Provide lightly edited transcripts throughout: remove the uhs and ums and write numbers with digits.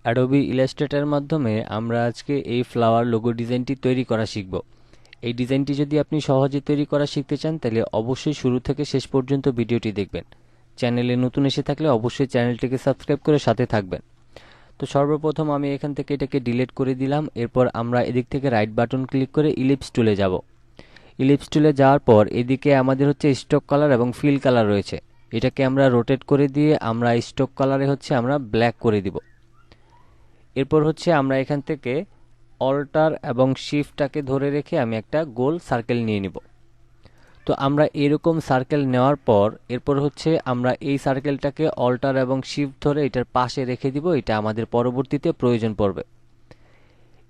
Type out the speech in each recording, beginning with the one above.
Adobe ইলাস্ট্রেটরের মাধ্যমে আমরা আজকে এই ফ্লাওয়ার লোগো ডিজাইনটি তৈরি করা শিখব। এই ডিজাইনটি যদি আপনি সহজে তৈরি করা শিখতে চান তাহলে অবশ্যই শুরু থেকে শেষ পর্যন্ত ভিডিওটি দেখবেন। চ্যানেলে নতুন এসে থাকলে অবশ্যই চ্যানেলটিকে সাবস্ক্রাইব করে সাথে থাকবেন। তো সর্বপ্রথম আমি এখান থেকে এটাকে ডিলিট করে দিলাম। এরপর আমরা এদিক থেকে রাইট বাটন ক্লিক করে ইলিপস টুলে যাব। ইলিপস টুলে যাওয়ার পর এদিকে আমাদের হচ্ছে স্টক কালার এবং ফিল কালার রয়েছে। এটাকে আমরা রোটেট করে দিয়ে আমরা স্টক কালারে হচ্ছে আমরা ব্ল্যাক করে দিব। এরপর হচ্ছে আমরা এখান থেকে অল্টার এবং শিফটটাকে ধরে রেখে আমি একটা গোল সার্কেল নিয়ে নিব। তো আমরা এরকম সার্কেল নেওয়ার পর এরপর হচ্ছে আমরা এই সার্কেলটাকে অল্টার এবং শিফট ধরে এটার পাশে রেখে দিব। এটা আমাদের পরবর্তীতে প্রয়োজন পড়বে।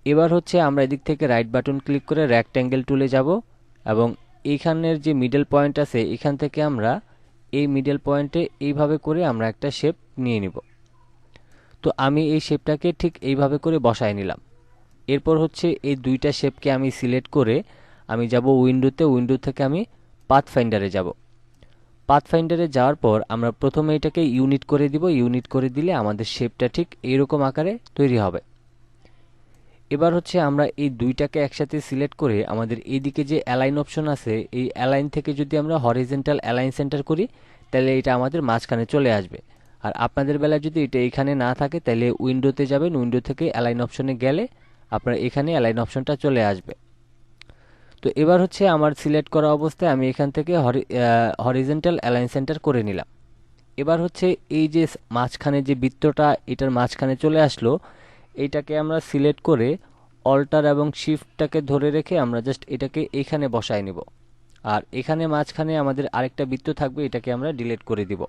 এবার হচ্ছে আমরা এদিক থেকে রাইট বাটন ক্লিক করে রেক্ট্যাঙ্গেল টুলে যাব এবং এইখানের যে মিডল পয়েন্ট আছে এখান থেকে আমরা এই মিডল পয়েন্টে এইভাবে করে আমরা একটা শেপ নিয়ে নিব। তো আমি এই শেপটাকে ঠিক এইভাবে করে বসায় নিলাম। এরপর হচ্ছে এই দুইটা শেপকে আমি সিলেক্ট করে আমি যাব উইন্ডোতে। উইন্ডো থেকে আমি পাথ ফাইন্ডারে যাব। পাথ ফাইন্ডারে যাওয়ার পর আমরা প্রথমে এটাকে ইউনিট করে দিব। ইউনিট করে দিলে আমাদের শেপটা ঠিক এইরকম আকারে তৈরি হবে। এবার হচ্ছে আমরা এই দুইটাকে একসাথে সিলেক্ট করে আমাদের এইদিকে যে অ্যালাইন অপশন আছে এই অ্যালাইন থেকে যদি আমরা হরিজন্টাল অ্যালাইন সেন্টার করি তাহলে এটা আমাদের মাঝখানে চলে আসবে। আর আপনাদের বেলায় যদি এটা এখানে না থাকে তাহলে উইন্ডোতে যাবেন। উইন্ডো থেকে অ্যালাইন অপশনে গেলে আপনার এখানে অ্যালাইন অপশনটা চলে আসবে। তো এবার হচ্ছে আমার সিলেক্ট করা অবস্থায় আমি এখান থেকে হরিজন্টাল অ্যালাইন সেন্টার করে নিলাম। এবার হচ্ছে এই যে মাঝখানে যে বৃত্তটা এটার মাঝখানে চলে আসলো এইটাকে আমরা সিলেক্ট করে অল্টার এবং শিফটটাকে ধরে রেখে আমরা জাস্ট এটাকে এখানে বসায় নিব। আর এখানে মাঝখানে আমাদের আরেকটা বৃত্ত থাকবে, এটাকে আমরা ডিলিট করে দিব।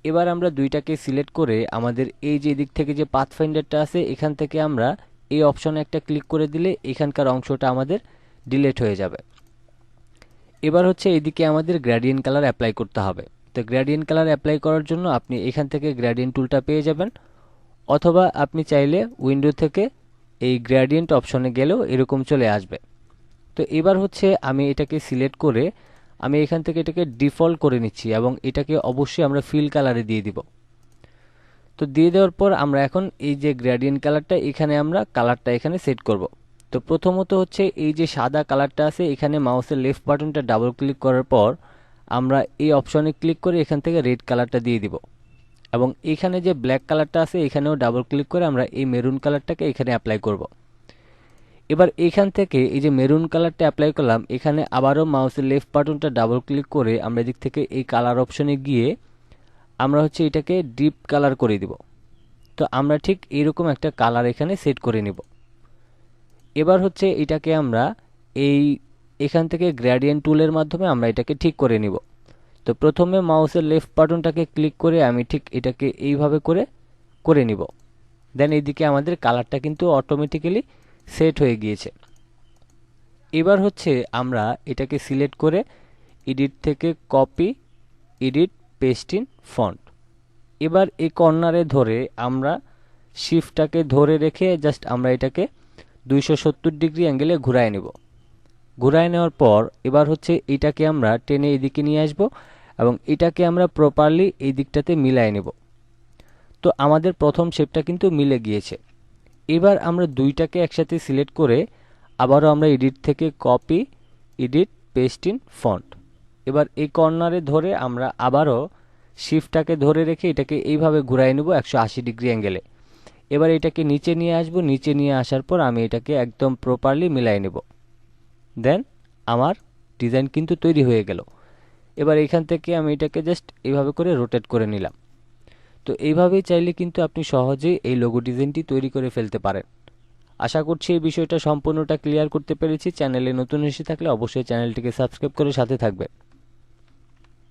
এবার আমরা দুইটাকে সিলেক্ট করে আমাদের এই যে দিক থেকে যে পাথ ফাইন্ডারটা আছে এখান থেকে আমরা এই অপশনে একটা ক্লিক করে দিলে এখানকার অংশটা আমাদের ডিলিট হয়ে যাবে। এবার হচ্ছে এদিকে আমাদের গ্রেডিয়েন্ট কালার অ্যাপ্লাই করতে হবে। তো গ্রেডিয়েন্ট কালার অ্যাপ্লাই করার জন্য আপনি এখান থেকে গ্রেডিয়েন্ট টুলটা পেয়ে যাবেন, অথবা আপনি চাইলে উইন্ডো থেকে এই গ্রেডিয়েন্ট অপশনে গেলেও এরকম চলে আসবে। তো এবার হচ্ছে আমি এটাকে সিলেক্ট করে আমি এখান থেকে এটাকে ডিফল্ট করে নিচ্ছি এবং এটাকে অবশ্যই আমরা ফিল কালারে দিয়ে দিব। তো দিয়ে দেওয়ার পর আমরা এখন এই যে গ্রেডিয়েন্ট কালারটা এখানে আমরা কালারটা এখানে সেট করব। তো প্রথমত হচ্ছে এই যে সাদা কালারটা আছে এখানে মাউসের লেফট বাটনটা ডাবল ক্লিক করার পর আমরা এই অপশনে ক্লিক করে এখান থেকে রেড কালারটা দিয়ে দিব এবং এখানে যে ব্ল্যাক কালারটা আছে এখানেও ডাবল ক্লিক করে আমরা এই মেরুন কালারটাকে এখানে অ্যাপ্লাই করব। এবার এখান থেকে এই যে মেরুন কালারটা অ্যাপ্লাই করলাম এখানে আবারও মাউসের লেফট বাটনটা ডাবল ক্লিক করে আমরা এদিক থেকে এই কালার অপশনে গিয়ে আমরা হচ্ছে এটাকে ডিপ কালার করে দিব। তো আমরা ঠিক এইরকম একটা কালার এখানে সেট করে নিব। এবার হচ্ছে এটাকে আমরা এখান থেকে গ্রেডিয়েন্ট টুলের মাধ্যমে আমরা এটাকে ঠিক করে নিব। তো প্রথমে মাউসের লেফট বাটনটাকে ক্লিক করে আমি ঠিক এটাকে এইভাবে করে নিব। দেন এইদিকে আমাদের কালারটা কিন্তু অটোমেটিক্যালি সেট হয়ে গিয়েছে। এবার হচ্ছে আমরা এটাকে সিলেক্ট করে এডিট থেকে copy, edit, paste in font. এবার এই কর্নারে ধরে আমরা শিফটটাকে ধরে রেখে জাস্ট আমরা এটাকে 270 ডিগ্রি অ্যাঙ্গেলে ঘুরায় নেব। ঘুরায় নেওয়ার পর এবার হচ্ছে এটাকে আমরা টেনে এদিকে নিয়ে আসব এবং এটাকে আমরা প্রপারলি এই দিকটাতে মিলায় নেব। তো আমাদের প্রথম শেপটা কিন্তু মিলে গিয়েছে। এবার আমরা দুইটাকে একসাথে সিলেক্ট করে আবারও আমরা এডিট থেকে copy, edit, paste in font. এবার এই কর্নারে ধরে আমরা আবারও শিফটটাকে ধরে রেখে এটাকে এইভাবে ঘুরায় নেব 180 ডিগ্রি অ্যাঙ্গেলে। এবার এটাকে নিচে নিয়ে আসব। নিচে নিয়ে আসার পর আমি এটাকে একদম প্রপারলি মিলাই নেব। দেন আমার ডিজাইন কিন্তু তৈরি হয়ে গেল। এবার এখান থেকে আমি এটাকে জাস্ট এইভাবে করে রোটেট করে নিলাম। তো এইভাবেই চাইলে কিন্তু আপনি সহজেই এই লোগো ডিজাইনটি তৈরি করে ফেলতে পারেন। আশা করছি এই বিষয়টা সম্পূর্ণটা ক্লিয়ার করতে পেরেছি। চ্যানেলে নতুন এসে থাকলে অবশ্যই চ্যানেলটিকে সাবস্ক্রাইব করে সাথে থাকবেন।